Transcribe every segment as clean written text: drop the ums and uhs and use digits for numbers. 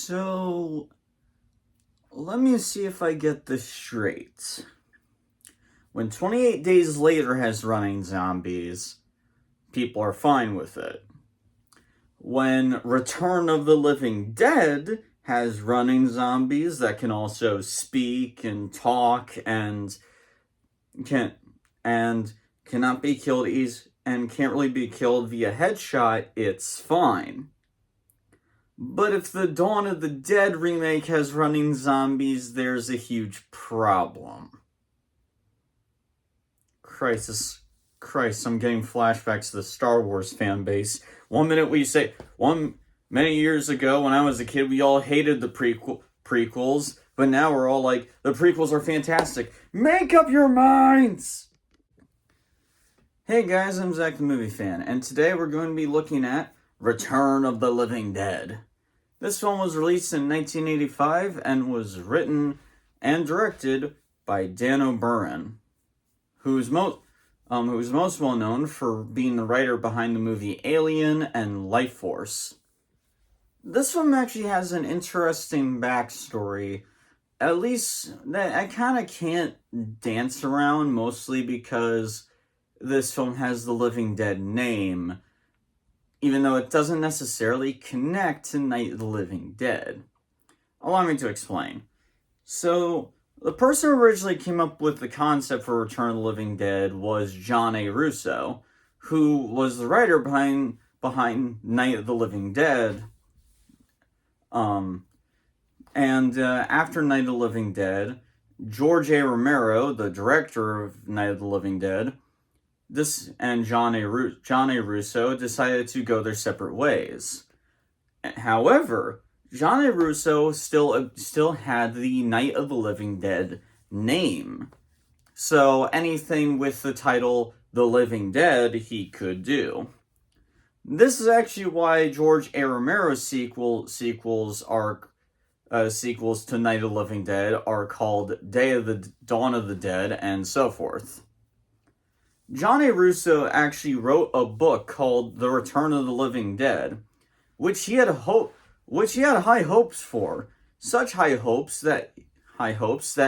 So, let me see if I get this straight. When 28 Days Later has running zombies, people are fine with it. When Return of the Living Dead has running zombies that can also speak and talk can and cannot be killed and can't really be killed via headshot, it's fine. But if the Dawn of the Dead remake has running zombies, there's a huge problem. Christ, I'm getting flashbacks to the Star Wars fan base. One minute years ago when I was a kid, we all hated the prequels, but now we're all like, the prequels are fantastic. Make up your minds! Hey guys, I'm Zach the Movie Fan, and today we're going to be looking at Return of the Living Dead. This film was released in 1985 and was written and directed by Dan O'Bannon, who's most well known for being the writer behind the movie Alien and Life Force. This film actually has an interesting backstory, at least that I kind of can't dance around, mostly because this film has the Living Dead name, even though it doesn't necessarily connect to Night of the Living Dead. Allow me to explain. So, the person who originally came up with the concept for Return of the Living Dead was John A. Russo, who was the writer behind Night of the Living Dead. After Night of the Living Dead, George A. Romero, the director of Night of the Living Dead, and John A. Russo decided to go their separate ways. However, John A. Russo still had the Night of the Living Dead name. So anything with the title The Living Dead he could do. This is actually why George A. Romero's sequels to Night of the Living Dead are called Dawn of the Dead and so forth. John A. Russo actually wrote a book called The Return of the Living Dead, which he had high hopes for. Such high hopes that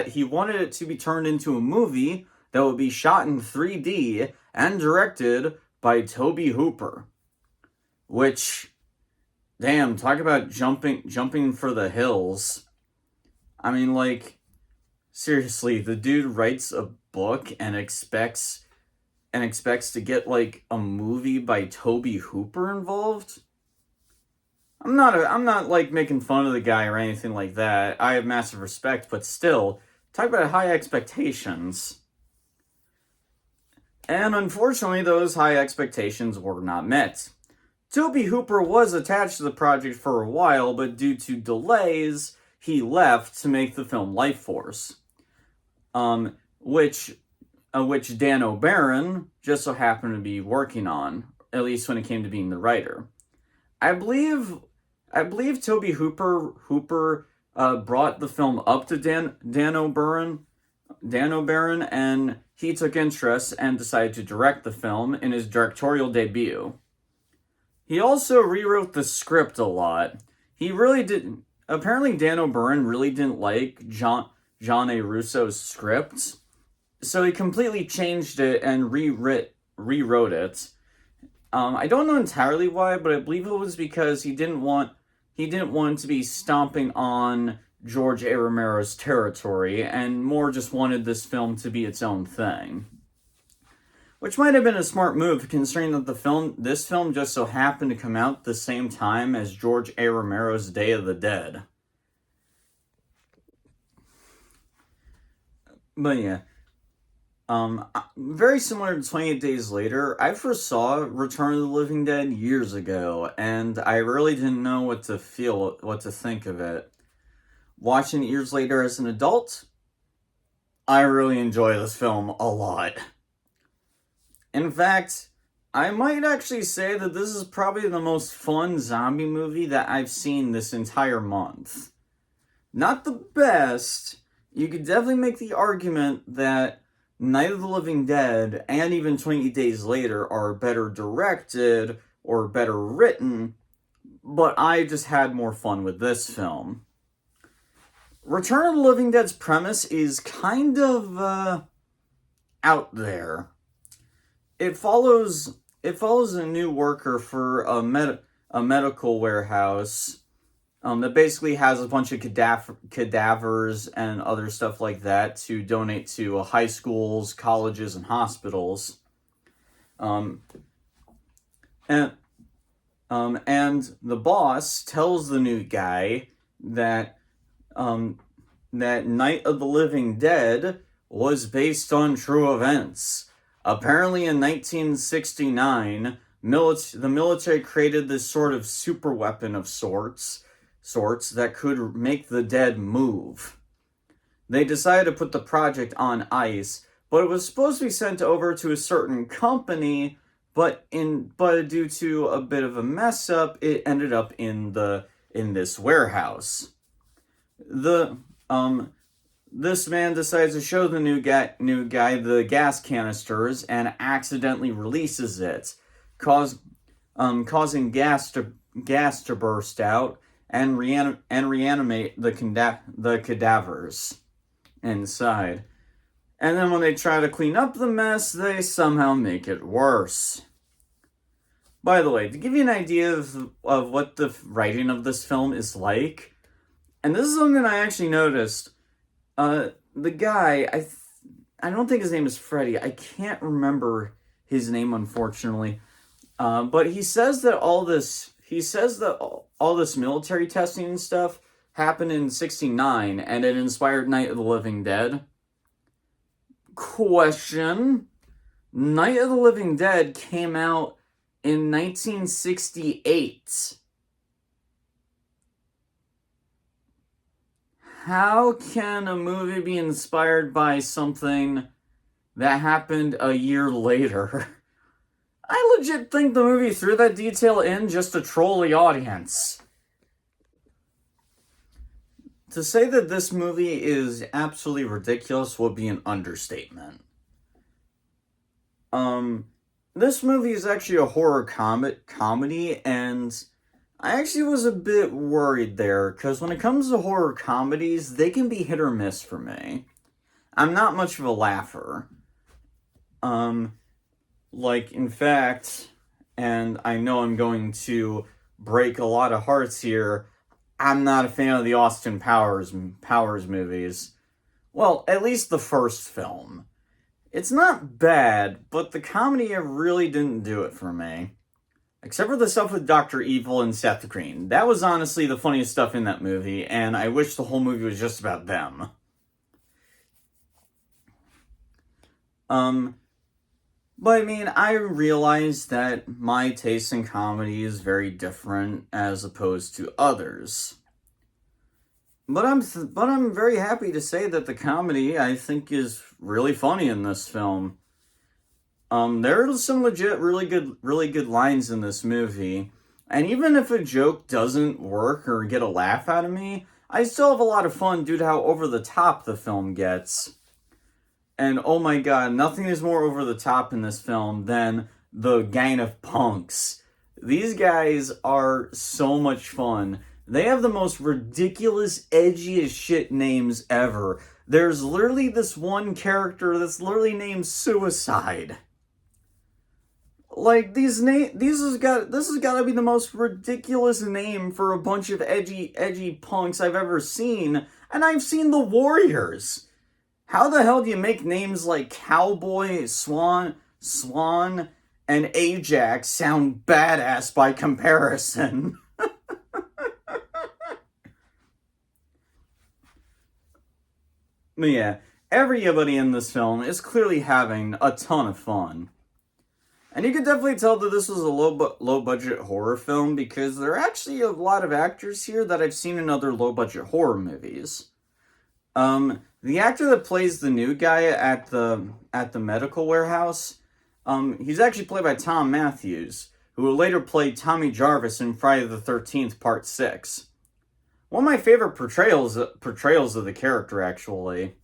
he wanted it to be turned into a movie that would be shot in 3D and directed by Tobe Hooper. Which, damn, talk about jumping for the hills. I mean, like, seriously, the dude writes a book and expects to get, like, a movie by Tobe Hooper involved? I'm not, like, making fun of the guy or anything like that. I have massive respect, but still, talk about high expectations. And unfortunately, those high expectations were not met. Tobe Hooper was attached to the project for a while, but due to delays, he left to make the film Life Force. Which Dan O'Bannon just so happened to be working on, at least when it came to being the writer. I believe Tobe Hooper brought the film up to Dan O'Bannon, and he took interest and decided to direct the film in his directorial debut. He also rewrote the script a lot. He really didn't. Apparently, Dan O'Bannon really didn't like John A. Russo's script, so he completely changed it and rewrote it. I don't know entirely why, but I believe it was because he didn't want to be stomping on George A. Romero's territory, and more just wanted this film to be its own thing. Which might have been a smart move, considering that this film just so happened to come out the same time as George A. Romero's Day of the Dead. But yeah. Very similar to 28 Days Later, I first saw Return of the Living Dead years ago, and I really didn't know what to think of it. Watching it years later as an adult, I really enjoy this film a lot. In fact, I might actually say that this is probably the most fun zombie movie that I've seen this entire month. Not the best. You could definitely make the argument that Night of the Living Dead and even 28 Days Later are better directed or better written, but I just had more fun with this film. Return of the Living Dead's premise is kind of out there. It follows a new worker for a medical warehouse that basically has a bunch of cadavers and other stuff like that to donate to high schools, colleges, and hospitals. And the boss tells the new guy that that Night of the Living Dead was based on true events. Apparently, in 1969, the military created this sort of super weapon of sorts that could make the dead move. They decided to put the project on ice, but it was supposed to be sent over to a certain company, but due to a bit of a mess up, it ended up in this warehouse. This man decides to show the new guy the gas canisters and accidentally releases it, causing gas to burst out and reanimate the cadavers inside. And then when they try to clean up the mess, they somehow make it worse. By the way, to give you an idea of what the writing of this film is like, and this is something I actually noticed, the guy, I don't think his name is Freddy. I can't remember his name, unfortunately. But he says that all this military testing and stuff happened in '69, and it inspired Night of the Living Dead. Question: Night of the Living Dead came out in 1968. How can a movie be inspired by something that happened a year later? I legit think the movie threw that detail in just to troll the audience. To say that this movie is absolutely ridiculous would be an understatement. This movie is actually a horror comedy, and I actually was a bit worried there, because when it comes to horror comedies, they can be hit or miss for me. I'm not much of a laugher. In fact, and I know I'm going to break a lot of hearts here, I'm not a fan of the Austin Powers movies. Well, at least the first film. It's not bad, but the comedy really didn't do it for me. Except for the stuff with Dr. Evil and Seth Green. That was honestly the funniest stuff in that movie, and I wish the whole movie was just about them. But I mean, I realize that my taste in comedy is very different as opposed to others. But I'm very happy to say that the comedy, I think, is really funny in this film. There are some legit really good lines in this movie. And even if a joke doesn't work or get a laugh out of me, I still have a lot of fun due to how over the top the film gets. And oh my god, nothing is more over the top in this film than the gang of punks. These guys are so much fun. They have the most ridiculous, edgy as shit names ever. There's literally this one character that's literally named Suicide. Like, this has got to be the most ridiculous name for a bunch of edgy punks I've ever seen, and I've seen the Warriors. How the hell do you make names like Cowboy, Swan, and Ajax sound badass by comparison? But yeah, everybody in this film is clearly having a ton of fun. And you can definitely tell that this was a low-budget horror film because there are actually a lot of actors here that I've seen in other low-budget horror movies. The actor that plays the new guy at the medical warehouse, he's actually played by Tom Matthews, who will later play Tommy Jarvis in Friday the 13th Part 6. One of my favorite portrayals of the character, actually.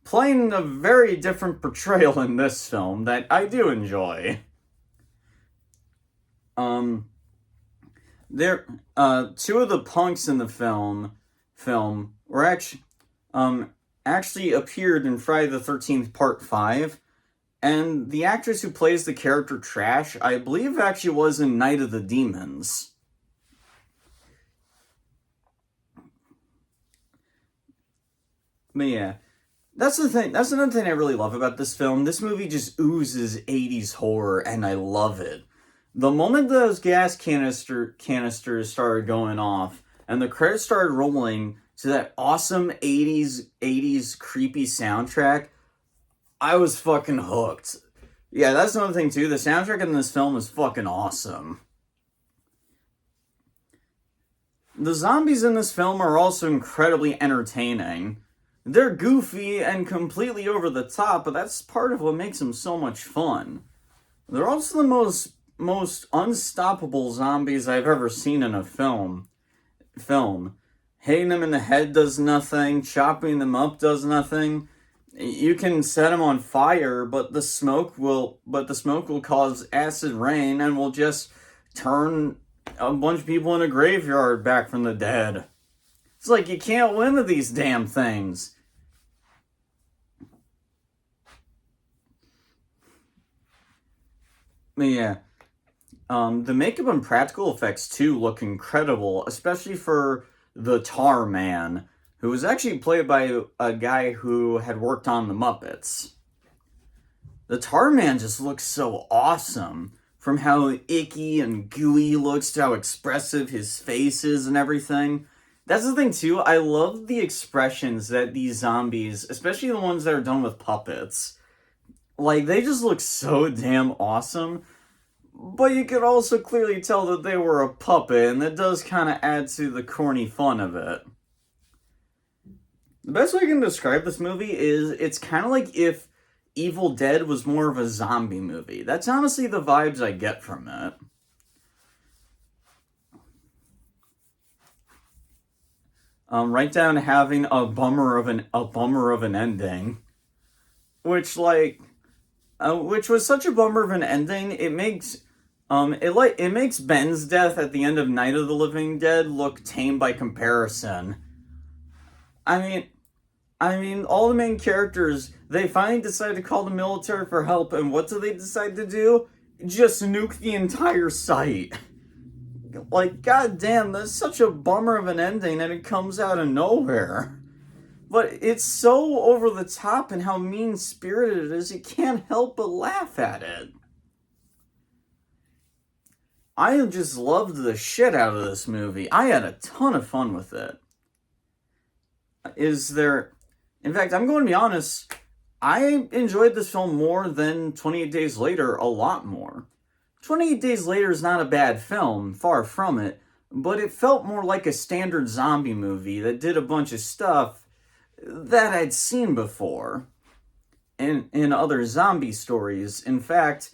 Playing a very different portrayal in this film that I do enjoy. There, two of the punks in the film were actually appeared in Friday the 13th Part 5, and the actress who plays the character Trash, I believe actually was in Night of the Demons. But yeah, that's the thing. That's another thing I really love about this film. This movie just oozes 80s horror, and I love it. The moment those canisters started going off, and the credits started rolling to that awesome 80s creepy soundtrack, I was fucking hooked. Yeah, that's another thing too. The soundtrack in this film is fucking awesome. The zombies in this film are also incredibly entertaining. They're goofy and completely over the top, but that's part of what makes them so much fun. They're also the most unstoppable zombies I've ever seen in a Film. Hitting them in the head does nothing. Chopping them up does nothing. You can set them on fire, but the smoke will cause acid rain and will just turn a bunch of people in a graveyard back from the dead. It's like you can't win with these damn things. But yeah, the makeup and practical effects too look incredible, especially for the Tar Man, who was actually played by a guy who had worked on the Muppets. The Tar Man just looks so awesome. From how icky and gooey he looks to how expressive his face is and everything. That's the thing too, I love the expressions that these zombies, especially the ones that are done with puppets, like, they just look so damn awesome. But you could also clearly tell that they were a puppet, and that does kind of add to the corny fun of it. The best way I can describe this movie is it's kind of like if Evil Dead was more of a zombie movie. That's honestly the vibes I get from it. Right down to having a bummer of an ending, which which was such a bummer of an ending. It makes Ben's death at the end of Night of the Living Dead look tame by comparison. I mean, all the main characters, they finally decide to call the military for help, and what do they decide to do? Just nuke the entire site. Like, goddamn, that's such a bummer of an ending, and it comes out of nowhere. But it's so over the top and how mean spirited it is, you can't help but laugh at it. I just loved the shit out of this movie. I had a ton of fun with it. In fact, I'm going to be honest, I enjoyed this film more than 28 Days Later, a lot more. 28 Days Later is not a bad film, far from it, but it felt more like a standard zombie movie that did a bunch of stuff that I'd seen before in other zombie stories. In fact,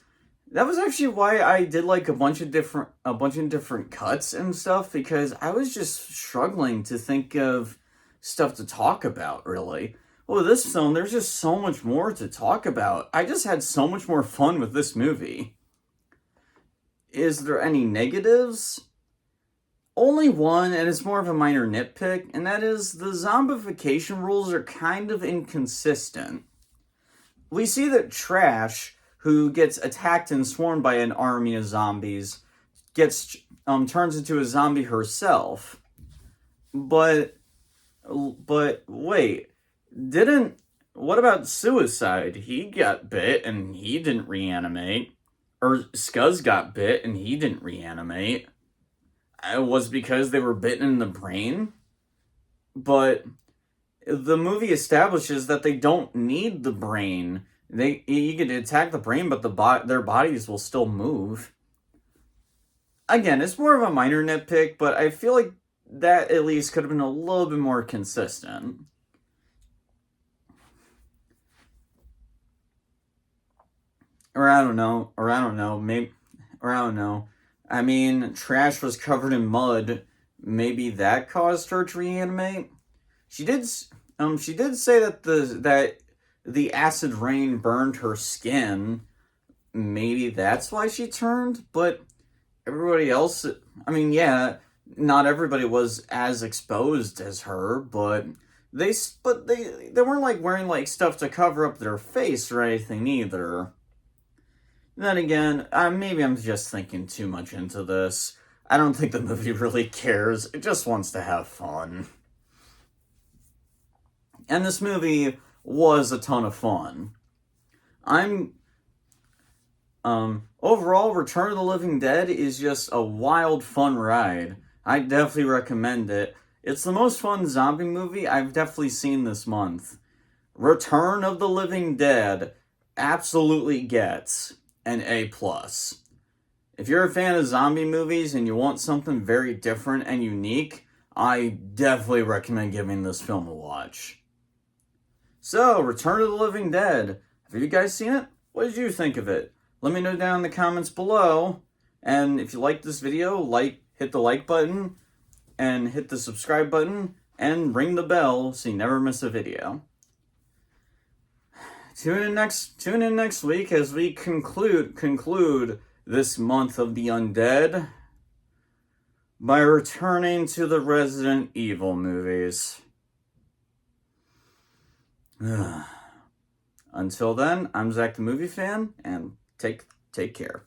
that was actually why I did like a bunch of different cuts and stuff, because I was just struggling to think of stuff to talk about, really. Well, with this film, there's just so much more to talk about. I just had so much more fun with this movie. Is there any negatives? Only one, and it's more of a minor nitpick, and that is the zombification rules are kind of inconsistent. We see that Trash, who gets attacked and swarmed by an army of zombies, turns into a zombie herself. But wait, what about Suicide? He got bit and he didn't reanimate. Or Scuzz got bit and he didn't reanimate. It was because they were bitten in the brain. But the movie establishes that they don't need the brain. You can attack the brain, but their bodies will still move. Again, it's more of a minor nitpick, but I feel like that at least could have been a little bit more consistent. Or I don't know. I mean, Trash was covered in mud. Maybe that caused her to reanimate. She did say that the acid rain burned her skin. Maybe that's why she turned, but everybody else I mean, yeah, not everybody was as exposed as her, but they weren't like wearing like stuff to cover up their face or anything either. Then again, maybe I'm just thinking too much into this. I don't think the movie really cares. It just wants to have fun. And this movie was a ton of fun. I'm overall, Return of the Living Dead is just a wild, fun ride. I definitely recommend it. It's the most fun zombie movie I've definitely seen this month. Return of the Living Dead absolutely gets an A+. If you're a fan of zombie movies and you want something very different and unique, I definitely recommend giving this film a watch. So, Return of the Living Dead. Have you guys seen it? What did you think of it? Let me know down in the comments below. And if you like this video, hit the like button, and hit the subscribe button, and ring the bell so you never miss a video. Tune in next week as we conclude this month of the Undead by returning to the Resident Evil movies. Until then, I'm Zach the Movie Fan, and take care.